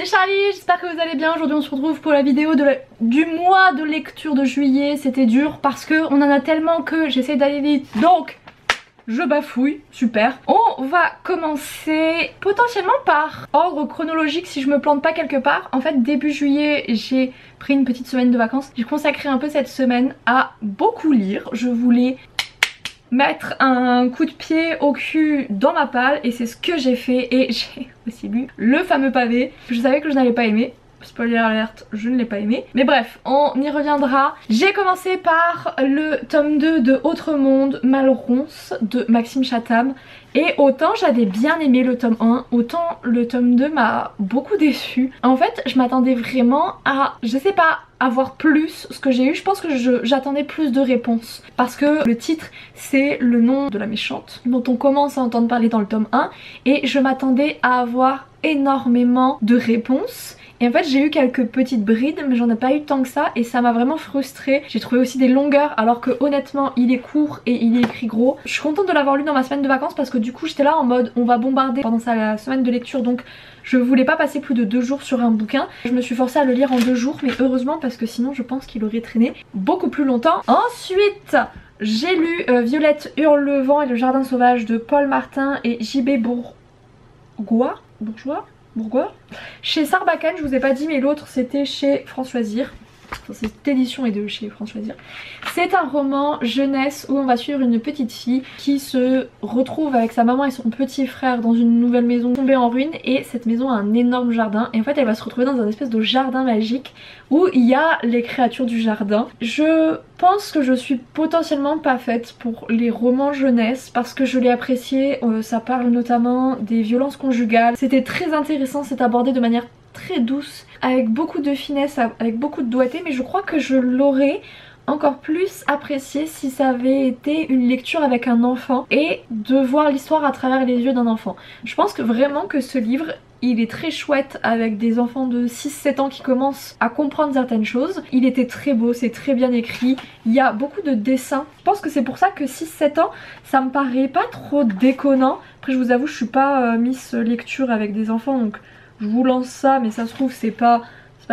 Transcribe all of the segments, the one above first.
Charlie, j'espère que vous allez bien. Aujourd'hui on se retrouve pour la vidéo du mois de lecture de juillet. C'était dur parce que on en a tellement que j'essaie d'aller vite, donc je bafouille, super. On va commencer potentiellement par ordre chronologique si je me plante pas quelque part. En fait début juillet j'ai pris une petite semaine de vacances. J'ai consacré un peu cette semaine à beaucoup lire. Je voulais mettre un coup de pied au cul dans ma palle et c'est ce que j'ai fait, et j'ai aussi lu le fameux pavé. Je savais que je n'allais pas aimer. Spoiler alert, je ne l'ai pas aimé. Mais bref, on y reviendra. J'ai commencé par le tome 2 de Autre Monde, Malronce de Maxime Chatham. Et autant j'avais bien aimé le tome 1, autant le tome 2 m'a beaucoup déçue. En fait, je m'attendais vraiment à, je sais pas, avoir plus. Ce que j'ai eu, je pense que j'attendais plus de réponses. Parce que le titre, c'est le nom de la méchante, dont on commence à entendre parler dans le tome 1. Et je m'attendais à avoir énormément de réponses. Et en fait j'ai eu quelques petites brides mais j'en ai pas eu tant que ça et ça m'a vraiment frustrée. J'ai trouvé aussi des longueurs alors que honnêtement il est court et il est écrit gros. Je suis contente de l'avoir lu dans ma semaine de vacances parce que du coup j'étais là en mode on va bombarder pendant sa semaine de lecture, donc je voulais pas passer plus de 2 jours sur un bouquin. Je me suis forcée à le lire en 2 jours mais heureusement parce que sinon je pense qu'il aurait traîné beaucoup plus longtemps. Ensuite j'ai lu Violette hurle le vent et le jardin sauvage de Paul Martin et JB Bourgois chez Sarbacane. Je vous ai pas dit mais l'autre c'était chez France Loisir. Cette édition est de chez France Loisir. C'est un roman jeunesse où on va suivre une petite fille qui se retrouve avec sa maman et son petit frère dans une nouvelle maison tombée en ruine, et cette maison a un énorme jardin et en fait elle va se retrouver dans un espèce de jardin magique où il y a les créatures du jardin. Je pense que je suis potentiellement pas faite pour les romans jeunesse parce que je l'ai apprécié, ça parle notamment des violences conjugales. C'était très intéressant, c'est abordé de manière très douce, avec beaucoup de finesse, avec beaucoup de doigté, mais je crois que je l'aurais encore plus apprécié si ça avait été une lecture avec un enfant et de voir l'histoire à travers les yeux d'un enfant. Je pense que vraiment que ce livre il est très chouette avec des enfants de 6-7 ans qui commencent à comprendre certaines choses. Il était très beau, c'est très bien écrit, il y a beaucoup de dessins. Je pense que c'est pour ça que 6-7 ans ça me paraît pas trop déconnant. Après je vous avoue je suis pas miss lecture avec des enfants, donc je vous lance ça mais ça se trouve c'est pas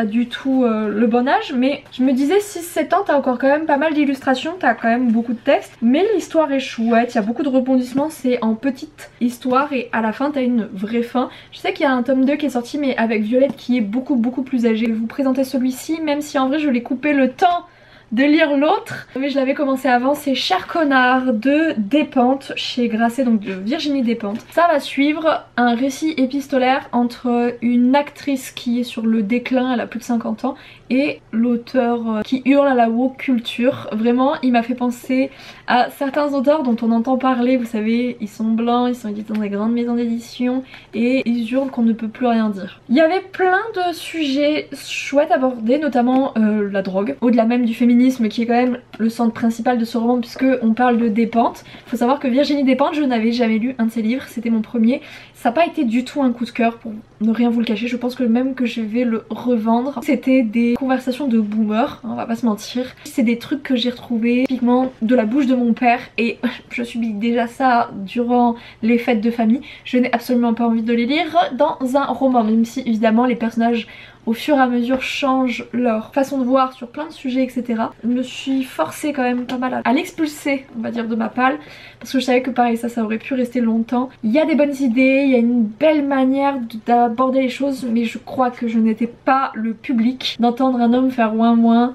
du tout le bon âge, mais je me disais 6-7 ans t'as encore quand même pas mal d'illustrations, t'as quand même beaucoup de texte, mais l'histoire est chouette, il y a beaucoup de rebondissements, c'est en petite histoire et à la fin t'as une vraie fin. Je sais qu'il y a un tome 2 qui est sorti mais avec Violette qui est beaucoup plus âgée. Je vais vous présenter celui-ci même si en vrai je l'ai coupé le temps de lire l'autre, mais je l'avais commencé avant. C'est Cher Connard de Despentes chez Grasset, donc de Virginie Despentes. Ça va suivre un récit épistolaire entre une actrice qui est sur le déclin, elle a plus de 50 ans, et l'auteur qui hurle à la woke culture. Vraiment il m'a fait penser à certains auteurs dont on entend parler, vous savez, ils sont blancs, ils sont édités dans des grandes maisons d'édition et ils hurlent qu'on ne peut plus rien dire. Il y avait plein de sujets chouettes abordés, notamment la drogue, au-delà même du féminisme qui est quand même le centre principal de ce roman puisque on parle de Despentes. Faut savoir que Virginie Despentes, je n'avais jamais lu un de ses livres, c'était mon premier. Ça n'a pas été du tout un coup de cœur pour ne rien vous le cacher, je pense que même que je vais le revendre. C'était des conversations de boomer, on va pas se mentir. C'est des trucs que j'ai retrouvés typiquement de la bouche de mon père et je subis déjà ça durant les fêtes de famille. Je n'ai absolument pas envie de les lire dans un roman, même si évidemment les personnages au fur et à mesure changent leur façon de voir sur plein de sujets etc. Je me suis forcée quand même pas mal à l'expulser on va dire de ma palle parce que je savais que pareil ça aurait pu rester longtemps. Il y a des bonnes idées, il y a une belle manière d'aborder les choses mais je crois que je n'étais pas le public d'entendre un homme faire ouin ouin.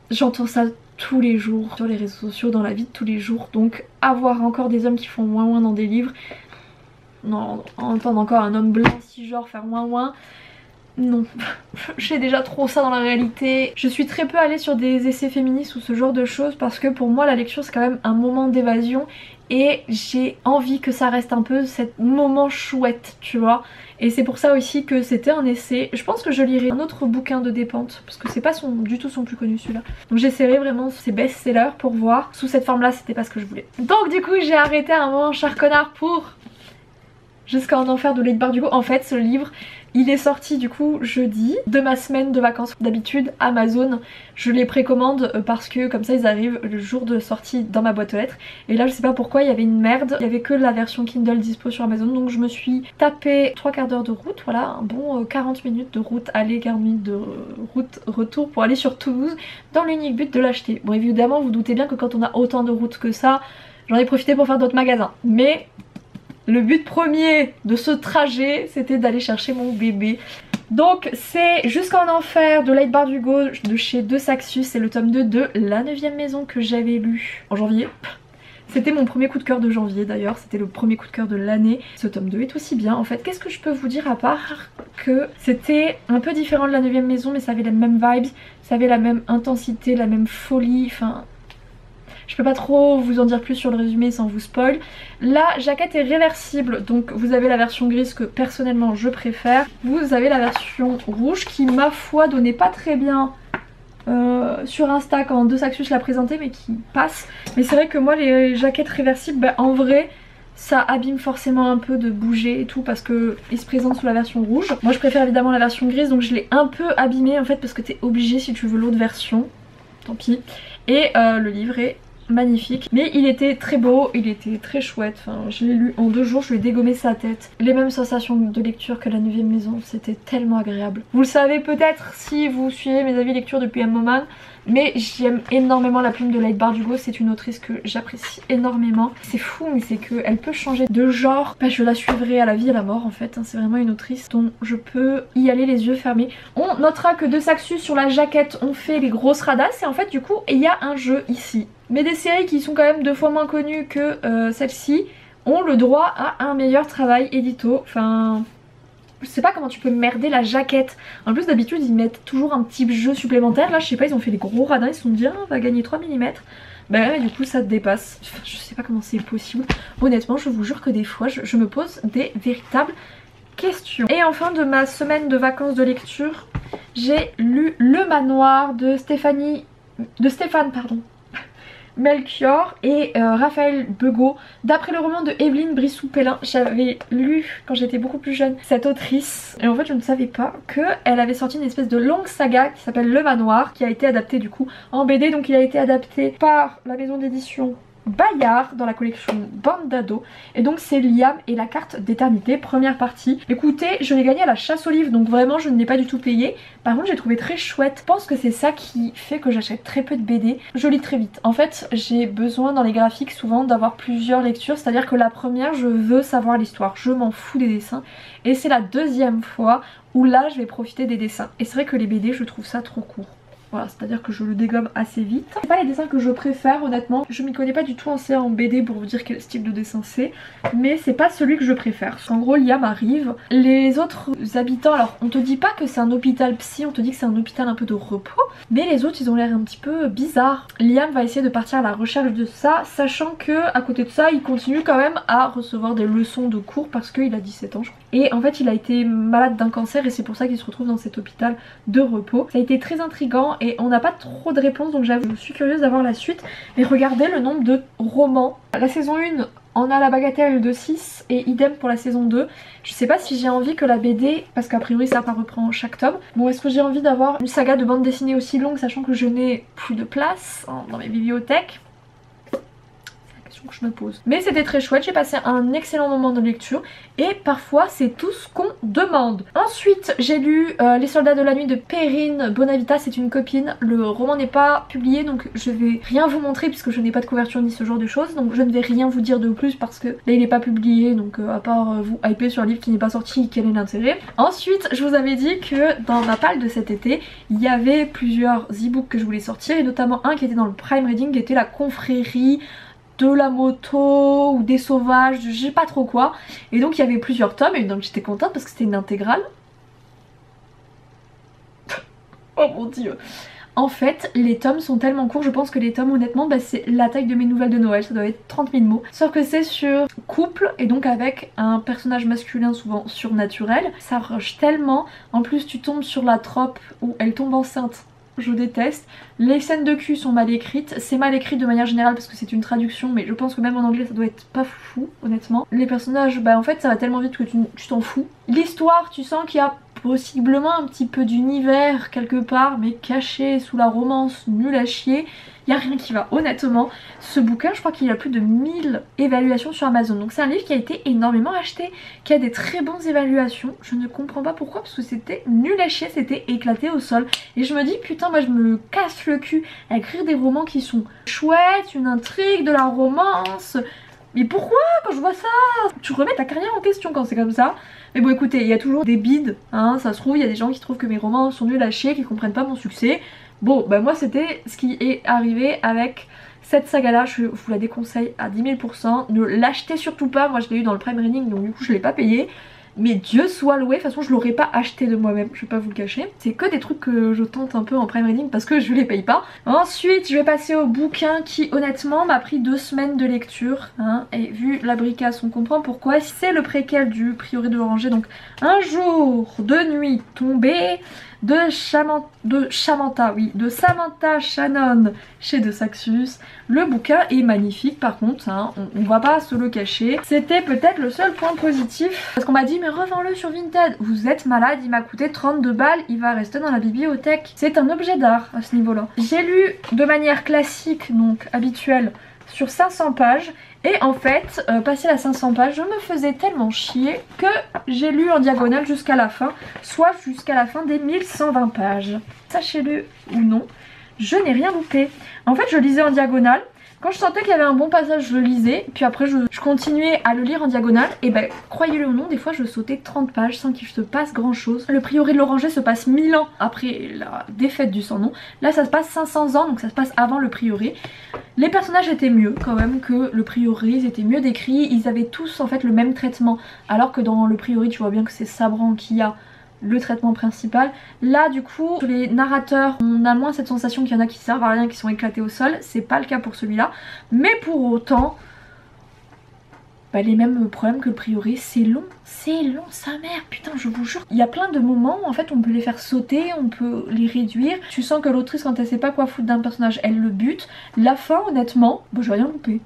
J'entends ça tous les jours sur les réseaux sociaux, dans la vie de tous les jours, donc avoir encore des hommes qui font ouin ouin dans des livres, non, entendre encore un homme blanc cisgenre faire ouin ouin, non, j'ai déjà trop ça dans la réalité. Je suis très peu allée sur des essais féministes ou ce genre de choses parce que pour moi la lecture c'est quand même un moment d'évasion et j'ai envie que ça reste un peu cet moment chouette, tu vois. Et c'est pour ça aussi que c'était un essai. Je pense que je lirai un autre bouquin de Despentes parce que c'est pas du tout son plus connu celui-là. Donc j'essaierai vraiment ces best-sellers pour voir. Sous cette forme là c'était pas ce que je voulais. Donc du coup j'ai arrêté à un moment Cher Connard pour Jusqu'à en enfer de Late Bardugo. En fait ce livre il est sorti du coup jeudi de ma semaine de vacances. D'habitude Amazon je les précommande parce que comme ça ils arrivent le jour de sortie dans ma boîte aux lettres. Et là je sais pas pourquoi il y avait une merde, il y avait que la version Kindle dispo sur Amazon. Donc je me suis tapé 3/4 d'heure de route, voilà un bon 40 minutes de route aller, 40 minutes de route retour pour aller sur Toulouse dans l'unique but de l'acheter. Bon évidemment vous doutez bien que quand on a autant de route que ça, j'en ai profité pour faire d'autres magasins. Mais le but premier de ce trajet c'était d'aller chercher mon bébé. Donc c'est Jusqu'en enfer de Late Bardugo de chez De Saxus. C'est le tome 2 de La 9ème maison que j'avais lu en janvier. C'était mon premier coup de cœur de janvier d'ailleurs, c'était le premier coup de cœur de l'année. Ce tome 2 est aussi bien en fait. Qu'est-ce que je peux vous dire à part que c'était un peu différent de La 9ème maison mais ça avait les mêmes vibes, ça avait la même intensité, la même folie, enfin... Je peux pas trop vous en dire plus sur le résumé sans vous spoil. La jaquette est réversible, donc vous avez la version grise que personnellement je préfère. Vous avez la version rouge qui ma foi donnait pas très bien sur Insta quand De Saxus l'a présenté mais qui passe. Mais c'est vrai que moi les jaquettes réversibles, bah, en vrai ça abîme forcément un peu de bouger et tout parce que il se présente sous la version rouge. Moi je préfère évidemment la version grise donc je l'ai un peu abîmée en fait parce que t'es obligé si tu veux l'autre version. Tant pis. Et le livre est magnifique, mais il était très beau, il était très chouette, enfin je l'ai lu en 2 jours, je lui ai dégommé sa tête. Les mêmes sensations de lecture que La 9ème maison, c'était tellement agréable. Vous le savez peut-être si vous suivez mes avis lecture depuis un moment, mais j'aime énormément la plume de Late Bardugo, c'est une autrice que j'apprécie énormément. C'est fou mais c'est qu'elle peut changer de genre, bah, je la suivrai à la vie et à la mort en fait, hein. C'est vraiment une autrice dont je peux y aller les yeux fermés. On notera que De Saxus sur la jaquette on fait les grosses radasses et en fait du coup il y a un jeu ici. Mais des séries qui sont quand même 2 fois moins connues que celle-ci ont le droit à un meilleur travail édito. Enfin, je sais pas comment tu peux merder la jaquette. En plus d'habitude ils mettent toujours un petit jeu supplémentaire. Là je sais pas, ils ont fait les gros radins, ils se sont dit ah, on va gagner 3 mm. Bah ouais, du coup ça te dépasse. Enfin, je sais pas comment c'est possible. Honnêtement je vous jure que des fois je me pose des véritables questions. Et enfin de ma semaine de vacances de lecture, j'ai lu Le Manoir de Stéphane Melchior et Raphaël Begaud, d'après le roman de Evelyne Brissou-Pellin. J'avais lu quand j'étais beaucoup plus jeune cette autrice et en fait je ne savais pas qu'elle avait sorti une espèce de longue saga qui s'appelle Le Manoir, qui a été adapté du coup en BD. Donc il a été adapté par la maison d'édition Bayard dans la collection Bande d'ado. Et donc c'est Liam et la carte d'éternité, première partie. Écoutez, je l'ai gagné à la chasse aux livres, donc vraiment je ne l'ai pas du tout payé. Par contre j'ai trouvé très chouette. Je pense que c'est ça qui fait que j'achète très peu de BD. Je lis très vite. En fait j'ai besoin dans les graphiques souvent d'avoir plusieurs lectures. C'est à dire que la première je veux savoir l'histoire, je m'en fous des dessins. Et c'est la deuxième fois où là je vais profiter des dessins. Et c'est vrai que les BD je trouve ça trop court. Voilà, c'est-à-dire que je le dégomme assez vite. C'est pas les dessins que je préfère honnêtement. Je m'y connais pas du tout en BD pour vous dire quel style de dessin c'est. Mais c'est pas celui que je préfère. En gros Liam arrive. Les autres habitants, alors on te dit pas que c'est un hôpital psy, on te dit que c'est un hôpital un peu de repos. Mais les autres ils ont l'air un petit peu bizarres. Liam va essayer de partir à la recherche de ça, sachant que à côté de ça il continue quand même à recevoir des leçons de cours parce qu'il a 17 ans je crois. Et en fait il a été malade d'un cancer et c'est pour ça qu'il se retrouve dans cet hôpital de repos. Ça a été très intriguant et on n'a pas trop de réponses donc j'avoue je suis curieuse d'avoir la suite. Mais regardez le nombre de romans. La saison 1 en a la bagatelle de 6 et idem pour la saison 2. Je sais pas si j'ai envie que la BD, parce qu'a priori ça reprend chaque tome. Bon, est-ce que j'ai envie d'avoir une saga de bande dessinée aussi longue sachant que je n'ai plus de place dans mes bibliothèques? Que je me pose. Mais c'était très chouette, j'ai passé un excellent moment de lecture et parfois c'est tout ce qu'on demande. Ensuite j'ai lu Les Soldats de la Nuit de Perrine Bonavita, c'est une copine. Le roman n'est pas publié donc je vais rien vous montrer puisque je n'ai pas de couverture ni ce genre de choses, donc je ne vais rien vous dire de plus parce que là il n'est pas publié, donc à part vous hyper sur un livre qui n'est pas sorti, quel est l'intérêt. Ensuite je vous avais dit que dans ma palle de cet été il y avait plusieurs e-books que je voulais sortir et notamment un qui était dans le Prime Reading qui était La Confrérie de la moto ou des sauvages, je sais pas trop quoi. Et donc il y avait plusieurs tomes et donc j'étais contente parce que c'était une intégrale. Oh mon dieu. En fait les tomes sont tellement courts, je pense que les tomes honnêtement bah, c'est la taille de mes nouvelles de Noël, ça doit être 30 000 mots. Sauf que c'est sur couple et donc avec un personnage masculin souvent surnaturel. Ça rush tellement, en plus tu tombes sur la trope où elle tombe enceinte je déteste. Les scènes de cul sont mal écrites, c'est mal écrit de manière générale parce que c'est une traduction, mais je pense que même en anglais ça doit être pas fou honnêtement. Les personnages, bah en fait ça va tellement vite que tu t'en fous. L'histoire, tu sens qu'il y a possiblement un petit peu d'univers quelque part, mais caché sous la romance nulle à chier. Il n'y a rien qui va, honnêtement. Ce bouquin, je crois qu'il a plus de 1000 évaluations sur Amazon. Donc c'est un livre qui a été énormément acheté, qui a des très bonnes évaluations. Je ne comprends pas pourquoi, parce que c'était nul à chier, c'était éclaté au sol. Et je me dis, putain, moi je me casse le cul à écrire des romans qui sont chouettes, une intrigue, de la romance. Mais pourquoi quand je vois ça? Tu remets ta carrière en question quand c'est comme ça. Mais bon écoutez, il y a toujours des bides, hein, ça se trouve, il y a des gens qui trouvent que mes romans sont nuls à chier, qui comprennent pas mon succès. Bon, bah moi c'était ce qui est arrivé avec cette saga là, je vous la déconseille à 10 000%. Ne l'achetez surtout pas, moi je l'ai eu dans le Prime Reading donc du coup je l'ai pas payé. Mais Dieu soit loué, de toute façon je l'aurais pas acheté de moi-même, je vais pas vous le cacher. C'est que des trucs que je tente un peu en Prime Reading parce que je les paye pas. Ensuite je vais passer au bouquin qui honnêtement m'a pris 2 semaines de lecture, hein, et vu la bricasse on comprend pourquoi. C'est le préquel du Prieuré de l'Oranger, donc Un jour de nuit tombée de Samantha Shannon chez De Saxus. Le bouquin est magnifique par contre, hein, on va pas se le cacher. C'était peut-être le seul point positif parce qu'on m'a dit mais revends-le sur Vinted. Vous êtes malade, il m'a coûté 32 balles, il va rester dans la bibliothèque. C'est un objet d'art à ce niveau là. J'ai lu de manière classique, donc habituelle, sur 500 pages. Et en fait, passé la 500 pages, je me faisais tellement chier que j'ai lu en diagonale jusqu'à la fin, soit jusqu'à la fin des 1120 pages. Sachez-le ou non, je n'ai rien loupé. En fait, je lisais en diagonale. Quand je sentais qu'il y avait un bon passage, je le lisais. Puis après, je continuais à le lire en diagonale. Et ben, croyez-le ou non, des fois, je sautais 30 pages sans qu'il se passe grand-chose. Le Prieuré de l'Oranger se passe 1000 ans après la défaite du Sans-Nom. Là, ça se passe 500 ans, donc ça se passe avant le Prieuré. Les personnages étaient mieux quand même que le Prieuré. Ils étaient mieux décrits. Ils avaient tous en fait le même traitement. Alors que dans le Prieuré, tu vois bien que c'est Sabran qui a le traitement principal. Là du coup les narrateurs, on a moins cette sensation qu'il y en a qui servent à rien, qui sont éclatés au sol. C'est pas le cas pour celui-là, mais pour autant bah, les mêmes problèmes que le Prieuré. C'est long sa mère, putain je vous jure. Il y a plein de moments où en fait on peut les faire sauter, on peut les réduire. Tu sens que l'autrice quand elle sait pas quoi foutre d'un personnage, elle le bute. La fin honnêtement, bah, j'ai rien loupé.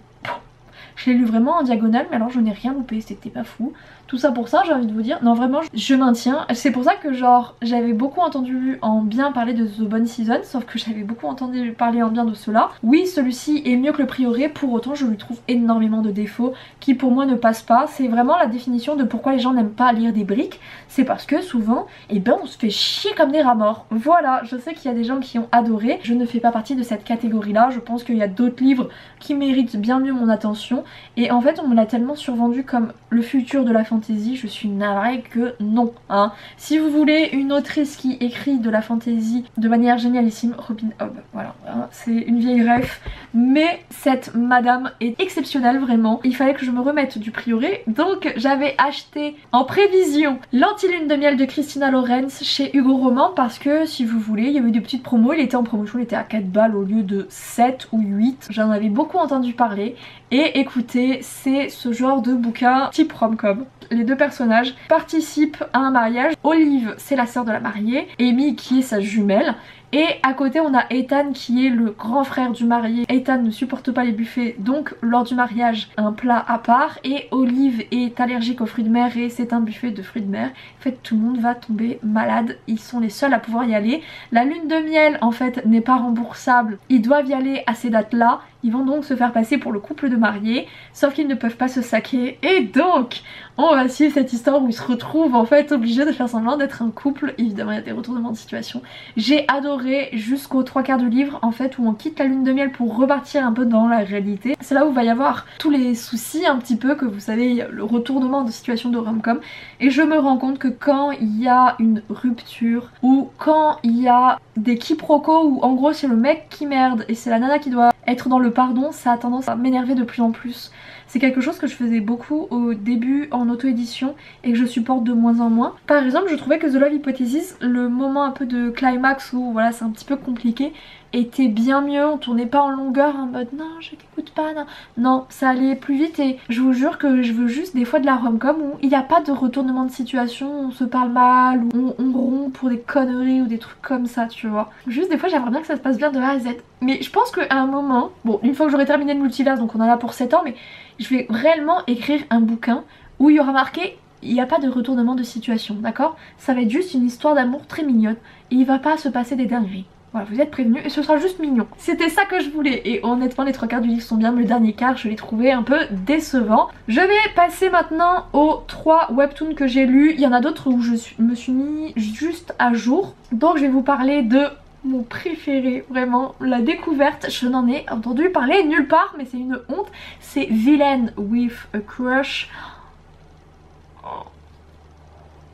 Je l'ai lu vraiment en diagonale, mais alors je n'ai rien loupé, c'était pas fou. Tout ça pour ça, j'ai envie de vous dire, non vraiment je maintiens. C'est pour ça que genre j'avais beaucoup entendu en bien parler de The Bonne Season, sauf que j'avais beaucoup entendu parler en bien de cela. Oui, celui-ci est mieux que le Prieuré, pour autant je lui trouve énormément de défauts qui pour moi ne passent pas. C'est vraiment la définition de pourquoi les gens n'aiment pas lire des briques, c'est parce que souvent, eh ben on se fait chier comme des rats morts. Voilà, je sais qu'il y a des gens qui ont adoré, je ne fais pas partie de cette catégorie là, je pense qu'il y a d'autres livres qui méritent bien mieux mon attention. Et en fait on me l'a tellement survendu comme le futur de la fantasy, je suis navrée que non, hein. Si vous voulez une autrice qui écrit de la fantasy de manière génialissime, Robin Hobb, voilà, hein, c'est une vieille ref, mais cette madame est exceptionnelle vraiment. Il fallait que je me remette du Prieuré, donc j'avais acheté en prévision L'Anti-Lune de Miel de Christina Lorenz chez Hugo Roman, parce que si vous voulez, il y avait des petites promos, il était en promotion, il était à 4 balles au lieu de 7 ou 8. J'en avais beaucoup entendu parler. Et écoutez, c'est ce genre de bouquin type rom-com. Les deux personnages participent à un mariage. Olive, c'est la sœur de la mariée, Amy qui est sa jumelle. Et à côté on a Ethan qui est le grand frère du marié. Ethan ne supporte pas les buffets, donc lors du mariage un plat à part. Et Olive est allergique aux fruits de mer et c'est un buffet de fruits de mer. En fait tout le monde va tomber malade, ils sont les seuls à pouvoir y aller. La lune de miel en fait n'est pas remboursable, ils doivent y aller à ces dates là. Ils vont donc se faire passer pour le couple de mariés, sauf qu'ils ne peuvent pas se saquer. Et donc, on va suivre cette histoire où ils se retrouvent en fait obligés de faire semblant d'être un couple. Évidemment, il y a des retournements de situation. J'ai adoré jusqu'aux 3/4 du livre, en fait, où on quitte la lune de miel pour repartir un peu dans la réalité. C'est là où il va y avoir tous les soucis un petit peu, que vous savez, le retournement de situation de rom-com. Et je me rends compte que quand il y a une rupture, ou quand il y a des quiproquos, où en gros c'est le mec qui merde et c'est la nana qui doit être dans le pardon, ça a tendance à m'énerver de plus en plus. C'est quelque chose que je faisais beaucoup au début en auto-édition et que je supporte de moins en moins. Par exemple, je trouvais que The Love Hypothesis, le moment un peu de climax où voilà c'est un petit peu compliqué, était bien mieux. On tournait pas en longueur en mode non je t'écoute pas, non, ça allait plus vite et je vous jure que je veux juste des fois de la rom-com où il n'y a pas de retournement de situation, on se parle mal, ou on rompt pour des conneries ou des trucs comme ça, tu vois. Juste des fois j'aimerais bien que ça se passe bien de A à Z. Mais je pense qu'à un moment, bon une fois que j'aurai terminé le multivers, donc on en a pour 7 ans, mais je vais réellement écrire un bouquin où il y aura marqué il n'y a pas de retournement de situation, d'accord? Ça va être juste une histoire d'amour très mignonne et il va pas se passer des dingueries. Voilà, vous êtes prévenus et ce sera juste mignon. C'était ça que je voulais et honnêtement les 3 quarts du livre sont bien, mais le dernier quart je l'ai trouvé un peu décevant. Je vais passer maintenant aux 3 webtoons que j'ai lus. Il y en a d'autres où je me suis mis juste à jour. Donc je vais vous parler de mon préféré, vraiment, la découverte. Je n'en ai entendu parler nulle part mais c'est une honte. C'est Villain with a Crush.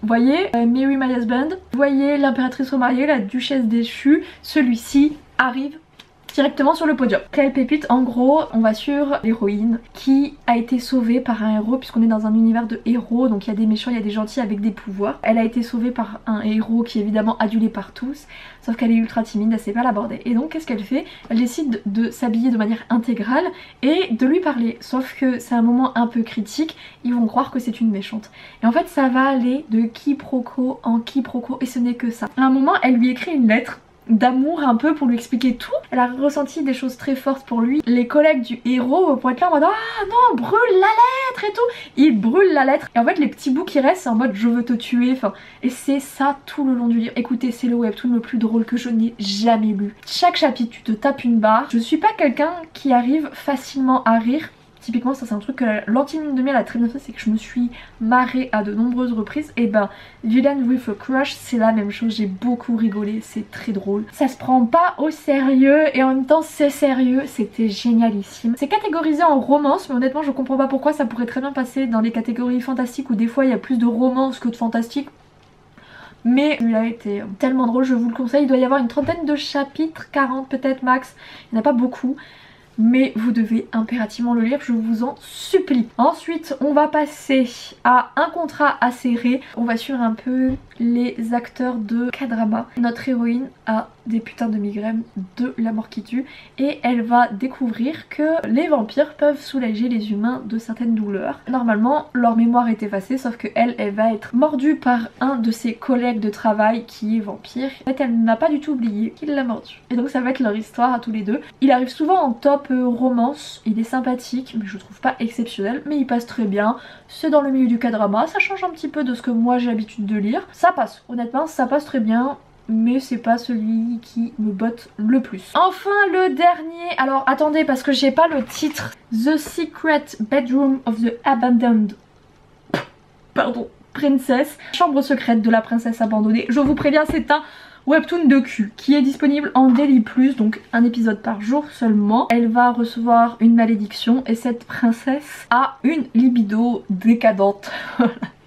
Vous voyez, Marry My Husband, vous voyez l'impératrice remariée, la duchesse déchue, celui-ci arrive directement sur le podium. Quelle pépite, en gros on va sur l'héroïne qui a été sauvée par un héros puisqu'on est dans un univers de héros, donc il y a des méchants, il y a des gentils avec des pouvoirs. Elle a été sauvée par un héros qui est évidemment adulé par tous, sauf qu'elle est ultra timide, elle sait pas l'aborder. Et donc qu'est-ce qu'elle fait? Elle décide de s'habiller de manière intégrale et de lui parler, sauf que c'est un moment un peu critique, ils vont croire que c'est une méchante. Et en fait ça va aller de quiproquo en quiproquo et ce n'est que ça. À un moment elle lui écrit une lettre d'amour un peu pour lui expliquer tout. Elle a ressenti des choses très fortes pour lui. Les collègues du héros vont être là en mode ah non brûle la lettre et tout. Il brûle la lettre et en fait les petits bouts qui restent c'est en mode je veux te tuer. Enfin, et c'est ça tout le long du livre. Écoutez, c'est le webtoon le plus drôle que je n'ai jamais lu. Chaque chapitre tu te tapes une barre. Je suis pas quelqu'un qui arrive facilement à rire. Typiquement ça c'est un truc que l'anti-lune de miel a très bien fait, c'est que je me suis marrée à de nombreuses reprises. Et ben Villain with a Crush c'est la même chose, j'ai beaucoup rigolé, c'est très drôle. Ça se prend pas au sérieux et en même temps c'est sérieux, c'était génialissime. C'est catégorisé en romance mais honnêtement je comprends pas pourquoi, ça pourrait très bien passer dans les catégories fantastiques où des fois il y a plus de romance que de fantastique. Mais il a été tellement drôle, je vous le conseille, il doit y avoir une 30aine de chapitres, 40 peut-être max, il n'y en a pas beaucoup. Mais vous devez impérativement le lire, je vous en supplie. Ensuite on va passer à un contrat à serrer. On va suivre un peu les acteurs de K-drama. Notre héroïne a des putains de migraines, de la mort qui tue, et elle va découvrir que les vampires peuvent soulager les humains de certaines douleurs. Normalement leur mémoire est effacée, sauf que elle va être mordue par un de ses collègues de travail qui est vampire. En fait elle n'a pas du tout oublié qu'il l'a mordu. Et donc ça va être leur histoire à tous les deux. Il arrive souvent en top romance, il est sympathique mais je le trouve pas exceptionnel, mais il passe très bien. C'est dans le milieu du K-drama, ça change un petit peu de ce que moi j'ai l'habitude de lire. Ça passe, honnêtement ça passe très bien, mais c'est pas celui qui me botte le plus. Enfin le dernier, alors attendez parce que j'ai pas le titre. The Secret Bedroom of the Abandoned pardon, Princess, chambre secrète de la princesse abandonnée. Je vous préviens c'est un webtoon de cul qui est disponible en daily plus, donc un épisode par jour seulement. Elle va recevoir une malédiction et cette princesse a une libido décadente.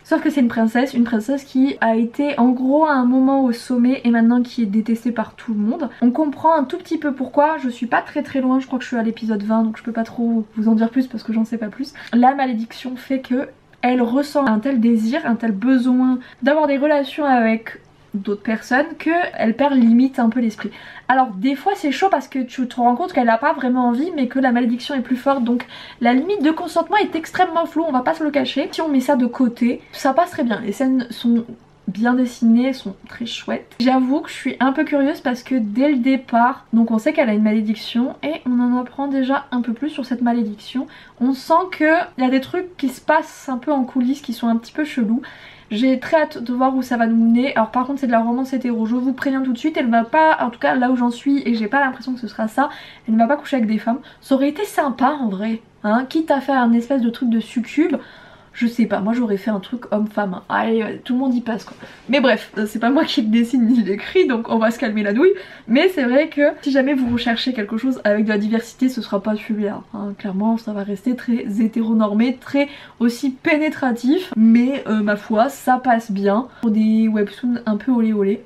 Sauf que c'est une princesse qui a été en gros à un moment au sommet et maintenant qui est détestée par tout le monde. On comprend un tout petit peu pourquoi, je suis pas très loin, je crois que je suis à l'épisode 20 donc je peux pas trop vous en dire plus parce que j'en sais pas plus. La malédiction fait que elle ressent un tel désir, un tel besoin d'avoir des relations avec d'autres personnes qu'elle perd limite un peu l'esprit. Alors des fois c'est chaud parce que tu te rends compte qu'elle n'a pas vraiment envie mais que la malédiction est plus forte, donc la limite de consentement est extrêmement floue, on va pas se le cacher. Si on met ça de côté, ça passe très bien, les scènes sont bien dessinées, sont très chouettes. J'avoue que je suis un peu curieuse parce que dès le départ, donc on sait qu'elle a une malédiction et on en apprend déjà un peu plus sur cette malédiction. On sent qu'il y a des trucs qui se passent un peu en coulisses qui sont un petit peu chelous. J'ai très hâte de voir où ça va nous mener. Alors par contre c'est de la romance hétéro, je vous préviens tout de suite, elle va pas, en tout cas là où j'en suis et j'ai pas l'impression que ce sera ça, elle ne va pas coucher avec des femmes. Ça aurait été sympa en vrai, hein, quitte à faire un espèce de truc de succube. Je sais pas, moi j'aurais fait un truc homme-femme. Allez, tout le monde y passe quoi. Mais bref, c'est pas moi qui le dessine ni l'écris, donc on va se calmer la douille. Mais c'est vrai que si jamais vous recherchez quelque chose avec de la diversité, ce sera pas celui-là. Hein. Clairement, ça va rester très hétéronormé, très aussi pénétratif. Mais ma foi, ça passe bien pour des webtoons un peu olé olé.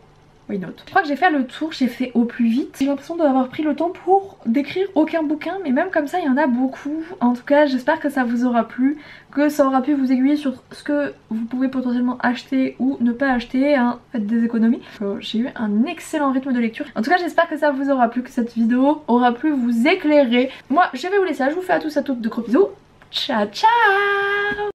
why not. Je crois que j'ai fait le tour, j'ai fait au plus vite. J'ai l'impression d'avoir pris le temps pour décrire aucun bouquin, mais même comme ça il y en a beaucoup. En tout cas j'espère que ça vous aura plu, que ça aura pu vous aiguiller sur ce que vous pouvez potentiellement acheter ou ne pas acheter, hein. Faites des économies. J'ai eu un excellent rythme de lecture. En tout cas j'espère que ça vous aura plu, que cette vidéo aura pu vous éclairer. Moi je vais vous laisser là, je vous fais à tous de gros bisous. Ciao ciao.